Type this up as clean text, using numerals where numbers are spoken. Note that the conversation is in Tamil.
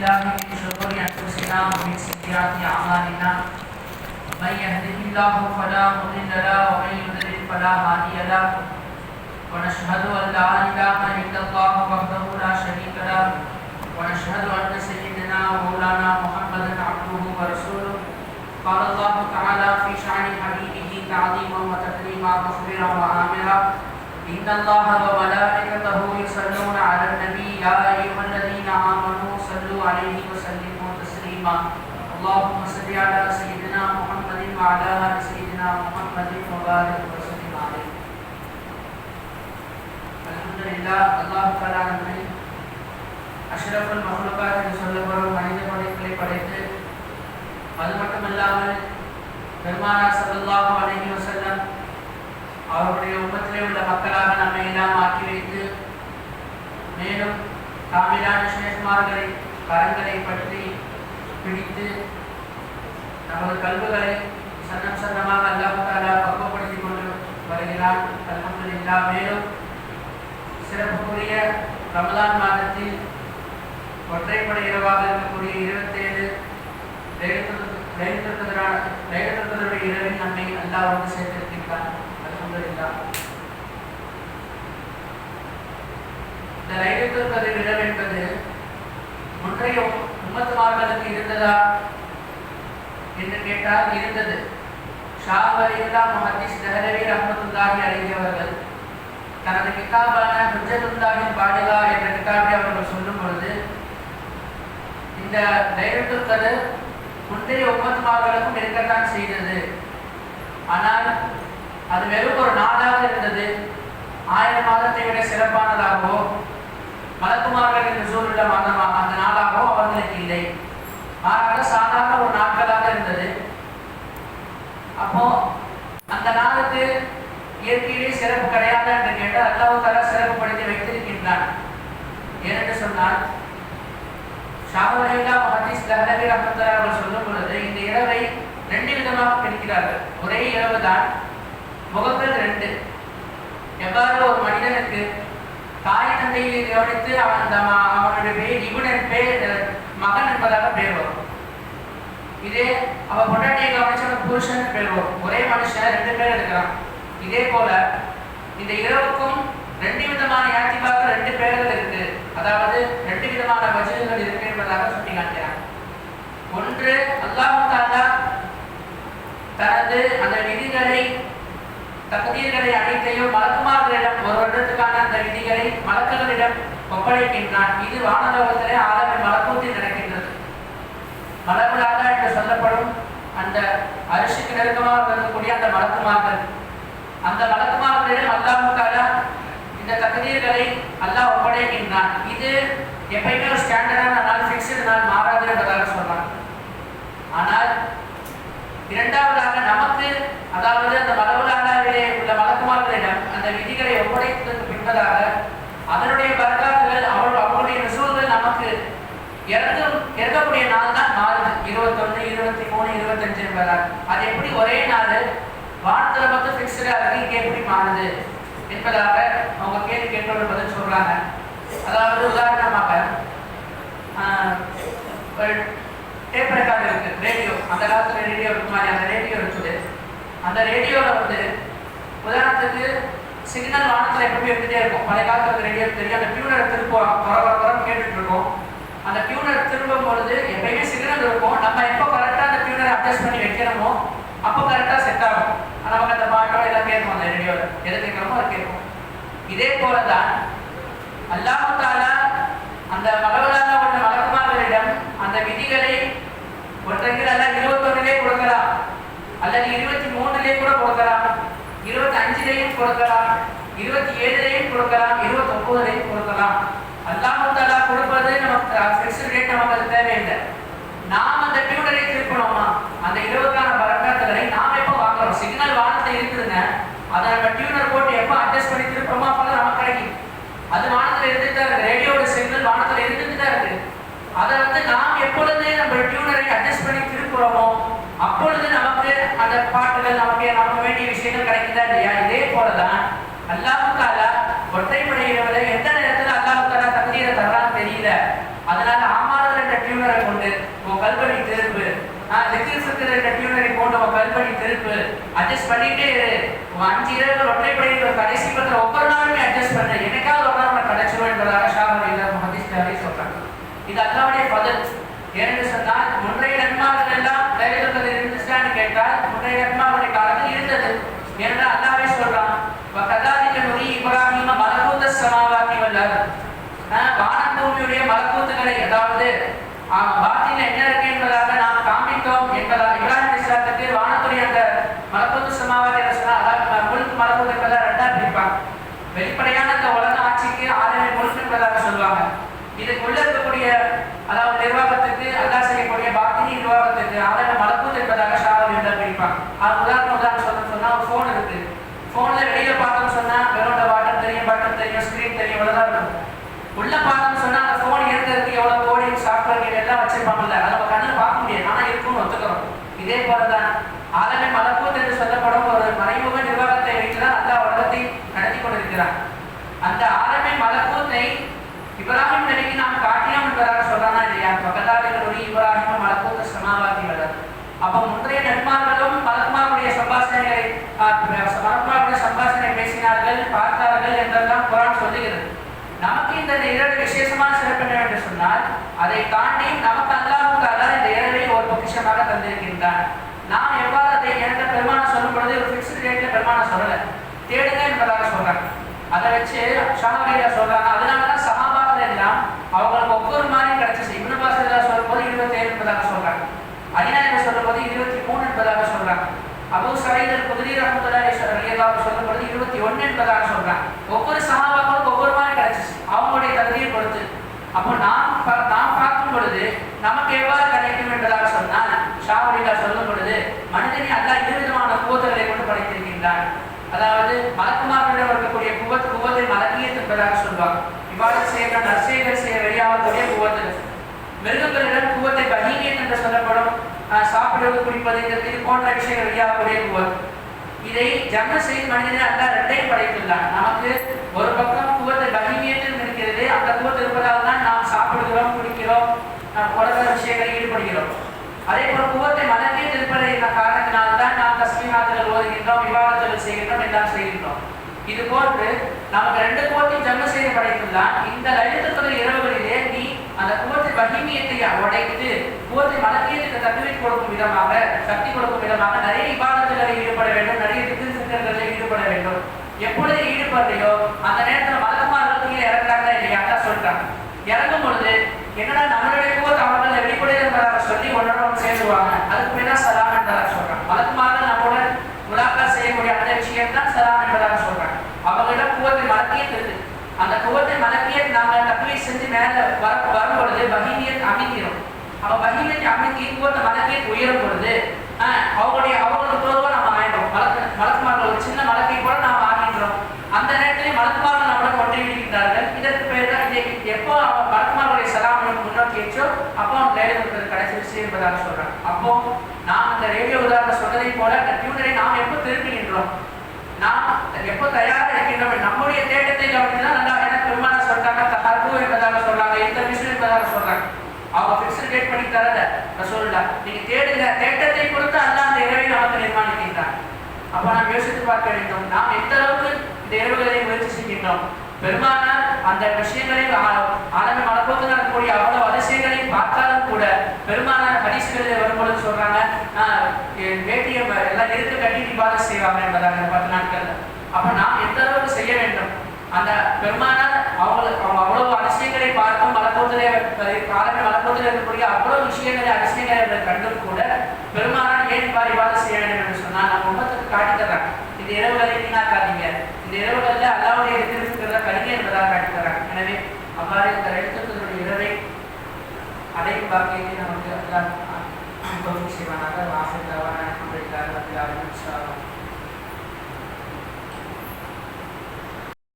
بالله من شرور أنفسنا ومن سيئات أعمالنا من يهده الله فلا مضل له ومن يضلل فلا هادي له ونشهد أن لا إله إلا الله وحده لا شريك له ونشهد أن سيدنا ومولانا محمدا عبده ورسوله قال الله تعالى في شأن حبيبه تعظيما وتكريما مخبرا وآمرا إن الله وملائكته يصلون على النبي يا أيها الذين آمنوا صلوا عليه وسلموا تسليما اللهم صل على سيدنا محمد وعلى آل سيدنا محمد وبارك وسلم عليه. الحمد لله الله تعالى நம்மை அஷ்ரஃபுல் மக்லூகாத் என்று சொல்லப்படும் மனித படைப்புகளை படைத்து அது மட்டுமல்லாமல் பெருமானார் ஸல்லல்லாஹு அலைஹி வஸல்லம் அவருடைய உம்மத்திலே உள்ள மக்களாக நம்மை எல்லாம் ஆக்கி வைத்து மேலும் காமிலான ஷேக்மார்களை கரங்களை பற்றி பிடித்து நமது கல்விகளை சன்னம் சன்னமாக அல்லாஹ் தஆலா பக்குவப்படுத்தி கொண்டு வருகிறான். அல்ஹம்துலில்லாஹ். மேலும் சிறப்புக்குரிய ரமலான் மாதத்தில் ஒற்றைப்படை இரவாக இருக்கக்கூடிய 27 லைலத்துல் இரவில் நம்மை அல்லாஹ் வந்து சேர்த்திருக்கிறான். அல்ஹம்துலில்லாஹ். இந்த லைலத்துல் கத்ர் இரவு என்பது முன்றைய உம்மத்துமார்களுக்கு இருந்ததா என்று கேட்டால் இருந்தது. ஷாஹ் வலியுல்லாஹ் முஹத்திஸ் தஹ்லவி ரஹ்மத்துல்லாஹி அலைஹி அவர்கள் தனது கிதாபான ஹுஜ்ஜத்துல்லாஹில் பாலிகா என்ற கிதாபை அவர்கள் சொல்லும் பொழுது இந்த லைலத்துல் கத்ர் முந்தைய உம்மத்துமார்களுக்கும் இருக்கத்தான் செய்தது. ஆனால் அது வெறும் ஒரு நாளாக இருந்தது. 1000 மாதத்தை விட சிறப்பானதாகவோ மலக்குமார்களின் நுசூலுள்ள மாதமாக அந்த நாளாகவோ அவர்களுக்கு இல்லை. மாறாக சாதாரண ஒரு நாட்களாக இருந்தது. அப்போ அந்த நாளுக்கு இயற்கையிலே சிறப்பு கிடையாது என்று கேட்டால் அல்லாஹ் தஆலா சிறப்புப்படுத்தி வைத்திருக்கின்றான். ஏனென்று சொன்னால் ஷாஹ் வலியுல்லாஹ் முஹத்திஸ் தஹ்லவி ரஹ்மத்துல்லாஹி அவர்கள் சொல்லும் பொழுது இந்த இரவை 2 விதமாக பிரிக்கிறார்கள். ஒரே இரவு தான், முகங்கள் 2. எவ்வாறு ஒரு மனிதனுக்கு தாய் தந்தையை கவனித்து அவனுடைய பேர் இவனின் பேர் மகன் என்பதாக பேர் வரும். இதே அவன் பொண்டாட்டியை கவனிச்சவனுக்கு புருஷன் பேர் வரும். ஒரே மனுஷன் 2 பேர் இருக்கிறான். இதே போல இந்த இரவுக்கும் 2 விதமான யாத்திபாக 2 பேர்கள் இருக்கு. அதாவது 2 விதமான வஜ்ஹுகள் இருக்கு என்பதாக சுட்டி காட்டுகிறான். ஒன்று, அல்லாஹ் தஆலா தனது அந்த விதிகளை தக்தீர்களை அனைத்தையும் மலக்குமார்களிடம் ஒரு வருடத்துக்கான அந்த விதிகளை மலக்குகளிடம் ஒப்படைக்கின்றான். இது வானலோகத்திலே ஆலமின் மலக்கூத்தில் நடக்கின்றது. மலக்குல் ஆலா என்று சொல்லப்படும் அந்த அரிசிக்கு நெருக்கமாக இருக்கக்கூடிய அந்த மலக்குமார்கள், அந்த மலக்குமார்களிடம் அல்லாஹ் தஆலா இந்த தக்தீர்களை அல்லாஹ் ஒப்படைக்கின்றான். இது எப்பயுமே ஒரு ஸ்டாண்டர்டான நாள், ஃபிக்ஸ்டு நாள், மாறாது என்பதாக சொல்றாங்க. ஆனால் இரண்டாவதாக நமக்கு, அதாவது அந்த மலவுலாவிலே உள்ள மலக்குமார்களிடம் அந்த விதிகளை ஒப்படைத்ததற்கு பின்பதாக அதனுடைய பரக்காத்துகள் அவர்களுடைய நுசூல்கள் நமக்கு இறக்கக்கூடிய நாள் தான் மாறுது. 21, 23, 25 என்பதாக. அது எப்படி ஒரே நாள் வானத்துல மட்டும் ஃபிக்ஸ்டா இருக்கு, இங்கே எப்படி மாறுது என்பதாக அவங்க கேள்வி கேட்டோட பதில் சொல்றாங்க. அதாவது உதாரணமாக டேப் ரெக்கார்டு இருக்கு, ரேடியோ. அந்த காலத்துல ரேடியோ இருக்கு மாதிரி அந்த ரேடியோ இருக்குது. அந்த ரேடியோவில் வந்து உதாரணத்துக்கு சிக்னல் வானத்தில் எப்பவுமே இருந்துகிட்டே இருக்கும். பழைய காலத்துல ரேடியோ தெரியும். அந்த டியூனர் திருப்பம் கேட்டுட்டு இருக்கோம். அந்த டியூனர் திரும்பும் பொழுது எப்பயுமே சிக்னல் இருக்கும். நம்ம எப்போ கரெக்டாக அந்த டியூனரை அட்ஜஸ்ட் பண்ணி வைக்கிறோமோ அப்போ கரெக்டாக செட் ஆகும். நமக்கு அந்த பாட்டோ எல்லாம் கேட்கும். அந்த ரேடியோவில் எது கேட்குறோமோ அது கேட்கும். இதே போல தான் அல்லாஹ் தஆலா அந்த மலவுலான உள்ள மலக்குமார்களிடம் அந்த விதிகளை ஒன்றைக்கு அல்ல 21 கொடுக்கலாம், அல்லது 23 கூட கொடுக்கலாம், 25 கொடுக்கலாம், 27 கொடுக்கலாம், 29 கொடுக்கலாம். அல்லாஹ் தஆலா கொடுப்பது நமக்கு ஃபிக்ஸ்ட் ரேட், நமக்கு அது தேவையில்லை. நாம் அந்த டியூனரை திருப்பணுமா, அந்த இரவுக்கான பரக்காத்துகளை நாம் எப்போ வாங்குறோம்? சிக்னல் வானத்தில் இருக்குதுங்க, அதை நம்ம டியூனர் போட்டு எப்போ அட்ஜஸ்ட் பண்ணி திருப்பணுமோ அப்போ நமக்கு கிடைக்கும். அது வானத்தில் இருந்துட்டு தான் இருக்கு. ரேடியோட சிக்னல் வானத்தில் இருந்துட்டு தான் இருக்கு. அதை வந்து நாம் எப்பொழுது நம்ம டியூனரை அட்ஜஸ்ட் பண்ணி திருப்புறோமோ அப்பொழுது நமக்கு அந்த பாட்டுகள் நமக்கு வேண்டிய விஷயங்கள் கிடைக்குதா இல்லையா? இதே போலதான் அல்லாஹ் தஆலா ஒற்றைப்படை இரவுல எந்த நேரத்தில் அல்லாஹ் தஆலா தக்தீரை தர்றான்னு தெரியல. அதனால ஆமாறுகள் என்ற டியூனர் கல்பனை திருப்பு, லிட்டில் இருக்கிற டியூனரை போன்ற கல்பனை திருப்பு, அட்ஜஸ்ட் பண்ணிட்டே இரு. 5 இரவுகள் ஒற்றைப்படையில் கடைசி பத்திர ஒவ்வொரு நாளுமே அட்ஜஸ்ட் பண்ண, என்னைக்காவது ஒரு நாள் உனக்கு கிடைச்சிரும் என்பதாக ஷாஹர் முஹத்திஸ்களே சொல்றாங்க. இது அல்லாஹ்வுடைய ஃபதல். ஏனென்று சொன்னால் முன்றைய நன்மார்கள் எல்லாம் லைலத்துல் கத்ர் இருந்துச்சான்னு கேட்டால் முன்றைய நன்மார்களுடைய காலத்தில் இருந்தது. ஏனென்றால் அல்லாஹ்வே சொல்றான், வகதாலிக நுரி இப்ராஹீம மலக்கூத ஸமாவாதி வல் அர்த், வானம் பூமியுடைய மலக்கூத்துகளை, அதாவது பாத்தில என்ன இருக்கு என்பதாக நாம் காண்பித்தோம் என்பதாக இப்ராஹிம் அலைஹிஸ்ஸலாத்துக்கு வானத்துடைய அந்த மலக்கூத்து ஸமாவாதி என்று சொன்னால் அதாவது முல்க் மலக்கூத் என்பதாக ரெண்டா பிரிப்பாங்க. வெளிப்படையான அந்த உலக ஆட்சிக்கு ஆலமே முல்க் என்பதாக சொல்லுவாங்க. இதுக்குள்ள இருக்கக்கூடிய அதாவது நிர்வாகத்துக்கு அல்லாஹ் செய்யக்கூடிய பாத்தினி நிர்வாகத்துக்கு ஆலமே மலக்கூத் என்பதாக ஷாஹர் என்று பிரிப்பாங்க. அது உதாரணம் சொன்னா ஒரு ஃபோன் இருக்கு. ஃபோன்ல வெளியில பார்த்தோம்னு சொன்னா வெறும் பட்டன் தெரியும், ஸ்கிரீன் தெரியும், இவ்வளவுதான் இருக்கும். உள்ள பார்த்தோம்னு சொன்னா அந்த ஃபோன் இருக்கிறதுக்கு எவ்வளவு கோடிங் சாஃப்ட்வேர் எல்லாம் வச்சிருப்பாங்கல்ல, அதை நம்ம கண்ணில் பார்க்க முடியாது, ஆனா இருக்கும்னு ஒத்துக்கிறோம். இதே போலதான் ஆலமே மலக்கூத் என்று சொல்லப்படும் ஒரு மறைமுக நிர்வாகத்தை வைத்துதான் அல்லாஹ் உலகத்தை நடத்தி கொண்டிருக்கிறார். அந்த ஆலமே மலக்கூத்தை இப்ராஹிம் நபிக்கு நாம் காட்டினோம் என்பதாக சொல்றானா இல்லையா? வகதாலிக நுரி இப்ராஹீம மலக்கூத ஸமாவாதி வல் அர்த். அப்போ முன்றைய நபிமார்களும் மலக்குமாருடைய சம்பாஷணை பேசினார்கள், பார்த்தார்கள் என்றெல்லாம் குர்ஆன் சொல்லுகிறது. நமக்கு இந்த இரவு விசேஷமான சிறப்பு என்று சொன்னால் அதை தாண்டி நமக்கு அல்லாஹ் தஆலா இந்த இரவை ஒரு பொக்கிஷமாக தந்திருக்கின்றான். நாம் எவ்வாறு அதை எனக்கு பெருமான சொல்லும் பொழுது ஒரு ஃபிக்ஸ்டு டேட்ல பெருமான சொல்லலை, தேடுங்க என்பதாக சொல்றாங்க. அதை வச்சு ஷாஹரியா சொல்றாங்க. அதனாலதான் சஹாபாக்கள் எல்லாம் அவங்களுக்கு ஒவ்வொரு மாதிரி கிடைச்சிச்சு. இப்னு அப்பாஸ் சொல்லும் போது 27 என்பதாக சொல்றாங்க, அலிநாயகம் சொல்லும் போது 23 என்பதாக சொல்றாங்க, அபூ சயீத் அல் குத்ரி ரஹ்மத்துல்லாஹி அலைஹி சொல்லும் பொழுது 21 என்பதாக சொல்றாங்க. ஒவ்வொரு சஹாபாக்களுக்கும் ஒவ்வொரு மாதிரி கிடைச்சிச்சு அவங்களுடைய தகுதியை பொறுத்து. அப்போ நாம் பார்க்கும் பொழுது நமக்கு எவ்வாறு கிடைக்கும் என்பதாக சொன்னால் ஷாஹரியா சொல்லும் பொழுது மனிதனை அல்லாஹ் 2 விதமான குவத்துகளை கொண்டு படைத்திருக்கின்றான். அதாவது மலக்குமார்களிடம் இருக்கக்கூடிய குவத்தை மலக்கியத் என்பதாக சொல்வாங்க. இவ்வாறு செய்ய நற்செயல்கள் செய்ய வெளியாகக்கூடிய குவத்து. மிருகங்களிடம் குவத்தை பஹீமியத் என்று சொல்லப்படும், சாப்பிடுவது குடிப்பது இது போன்ற விஷயங்கள் வெளியாகக்கூடிய குவத். இதை ஜம்ம செய்து மனிதனை அல்லாஹ் 2ஐயும் படைத்துள்ளான். நமக்கு ஒரு பக்கம் குவத்தை பஹீமியத் இருக்கிறது, அந்த குவத்து இருப்பதால் தான் நாம் சாப்பிடுகிறோம், குடிக்கிறோம், உலக விஷயங்களில் ஈடுபடுகிறோம். அதே போல குவத்தை மலக்கியத் இருப்பதை காரணத்தினால்தான் நாம் தஸ்பீஹாத்துகள் ஓதுகின்றோம், இபாதத்துகள் செய்கின்றோம், எல்லாம் செய்கின்றோம். இது போன்று நமக்கு 2 குவத்தையும் ஜம்ம செய்து படைத்துள்ளான். இந்த லைலத்துல் கத்ர் இரவுகளிலே நீ அந்த குவத்தை பஹீமியத்தை உடைத்து குவத்தை மலக்கியத்துக்கு தகுதி கொடுக்கும் விதமாக, சக்தி கொடுக்கும் விதமாக நிறைய இபாதத்துகளில் ஈடுபட வேண்டும், நிறைய திக்ருகளில் ஈடுபட வேண்டும். எப்பொழுது ஈடுபடுறையோ அந்த நேரத்தில் மலக்குமார்களுக்கு கீழே இறங்குறாங்களா இல்லையா? அதான் சொல்றாங்க. இறங்கும் பொழுது என்னடா நம்மளுடைய குவத்தை அவர்கள் வெளிப்படையாக என்பதாக சொல்லி ஒன்றோட சேர்ந்துவாங்க. அதுக்கு மேல சலாம் என்பதாக சொல்றாங்க. மலக்குமார்கள் நம்மளோட முலாக்கா செய்யக்கூடிய அந்த விஷயம் தான் சலாம் என்பதாக சொல்றாங்க. அவங்களிடம் குவத்தை மலக்கியத் இருக்கு. அந்த குவத்தை மலக்கியத் நாங்கள் தக்வீ செஞ்சு மேல வரும் பொழுது பஹீமியத் அமைக்கிறோம். அப்ப பஹீமியத் அமைக்கி குவத்தை மலக்கியத் உயரும் பொழுது அவங்களுக்கு தோதுவா நம்ம ஆயிடும். மலக்குமார்கள் ஒரு சின்ன மலக்கை கூட நாம் ஆகின்றோம். அந்த நேரத்திலே மலக்குமார்கள் நம்மளை கொண்டிருக்கிறார்கள். இதற்கு பேர் தான் எப்போ மலக்குமார்களுடைய சலாம் முன்னோக்கி ஏற்றோ அப்போ அவங்க லைலத்துல் கடைசி என்பதாக சொல்றாங்க. அப்போ நாம் இந்த ரேடியோ உதாரணம் சொன்னதை போல அந்த டியூனரை நாம் எப்போ திருப்புகின்றோம், நாம் எப்போ தயாராக இருக்கின்றோம், நம்முடைய தேட்டத்தை கவனித்துதான் நல்லா எனக்கு பெருமான சொல்றாங்க, தஹர்ரு என்பதாக சொல்றாங்க, இந்த விஷயம் என்பதாக சொல்றாங்க. அவங்க ஃபிக்ஸ்டு டேட் பண்ணி தரத ரசூலுல்லாஹ், நீங்க தேடுங்க, தேட்டத்தை பொறுத்து அல்லாஹ் அந்த இரவை நமக்கு நிர்மாணிக்கின்றான். அப்போ நாம் யோசித்து பார்க்க வேண்டும், நாம் எந்த அளவுக்கு இந்த இரவுகளை முயற்சி செய்கின்றோம். பெருமானார் அந்த விஷயங்களை ஆலமே மலக்கூத்தில் நடக்கக்கூடிய அவ்வளவு அதிசயங்களை பார்த்தாலும் கூட பெருமானார் ஹதீஸ்களில் வரும்பொழுது சொல்றாங்க, வேட்டியை எல்லாம் இருக்க கட்டி இபாதத் செய்வாங்க என்பதாக 10 நாட்கள். அப்ப நாம் எந்த அளவுக்கு செய்ய வேண்டும்? அந்த பெருமானார் அவ்வளவு அதிசயங்களை பார்க்கும் மலக்கூத்திலே ஆலமே மலக்கூத்தில் இருக்கக்கூடிய அவ்வளவு விஷயங்களை அதிசயங்களை கண்டும் கூட பெருமானார் ஏன் இபாதத் செய்ய வேண்டும் என்று சொன்னால் நம்ம உம்மத்துக்கு காட்டி தர்றாங்க. இந்த இரவுகளை வீணாக்காதீங்க, இந்த இரவுகளில் அல்லாஹ்வுடைய இருக்கிறத கலிங்க என்பதாக காட்டி தர்றாங்க. எனவே அவ்வாறு இந்த லைலத்துல் இரவை அடையும் பாக்கியத்தை நமக்கு அல்லாஹ் செய்வானாக. வாசல்